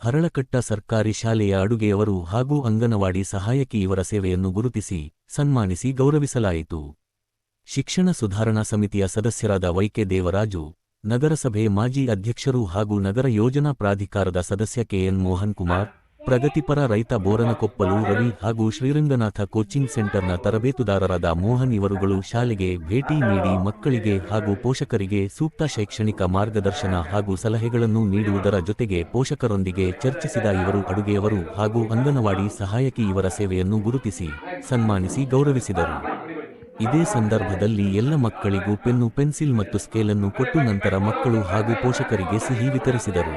ಹರಳಕಟ್ಟ ಸರ್ಕಾರಿ ಶಾಲೆಯ ಅಡುಗೆಯವರು ಹಾಗೂ ಅಂಗನವಾಡಿ ಸಹಾಯಕಿ ಇವರ ಸೇವೆಯನ್ನು ಗುರುತಿಸಿ, ಸನ್ಮಾನಿಸಿ ಗೌರವಿಸಲಾಯಿತು. ಶಿಕ್ಷಣ ಸುಧಾರಣಾ ಸಮಿತಿಯ ಸದಸ್ಯರಾದ ವೈಕೆ ದೇವರಾಜು, ನಗರಸಭೆ ಮಾಜಿ ಅಧ್ಯಕ್ಷರು ಹಾಗೂ ನಗರ ಯೋಜನಾ ಪ್ರಾಧಿಕಾರದ ಸದಸ್ಯ ಕೆಎನ್ ಮೋಹನ್ ಕುಮಾರ್, ಪ್ರಗತಿಪರ ರೈತ ಬೋರನಕೊಪ್ಪಲು ರವಿ ಹಾಗೂ ಶ್ರೀರಂಗನಾಥ ಕೋಚಿಂಗ್ ಸೆಂಟರ್ನ ತರಬೇತುದಾರರಾದ ಮೋಹನ್ ಇವರುಗಳು ಶಾಲೆಗೆ ಭೇಟಿ ನೀಡಿ ಮಕ್ಕಳಿಗೆ ಹಾಗೂ ಪೋಷಕರಿಗೆ ಸೂಕ್ತ ಶೈಕ್ಷಣಿಕ ಮಾರ್ಗದರ್ಶನ ಹಾಗೂ ಸಲಹೆಗಳನ್ನು ನೀಡುವುದರ ಜೊತೆಗೆ ಪೋಷಕರೊಂದಿಗೆ ಚರ್ಚಿಸಿದ ಇವರು ಅಡುಗೆಯವರು ಹಾಗೂ ಅಂಗನವಾಡಿ ಸಹಾಯಕಿ ಇವರ ಸೇವೆಯನ್ನು ಗುರುತಿಸಿ, ಸನ್ಮಾನಿಸಿ ಗೌರವಿಸಿದರು. ಇದೇ ಸಂದರ್ಭದಲ್ಲಿ ಎಲ್ಲ ಮಕ್ಕಳಿಗೂ ಪೆನ್ನು, ಪೆನ್ಸಿಲ್ ಮತ್ತು ಸ್ಕೇಲನ್ನು ಕೊಟ್ಟು ನಂತರ ಮಕ್ಕಳು ಹಾಗೂ ಪೋಷಕರಿಗೆ ಸಿಹಿ ವಿತರಿಸಿದರು.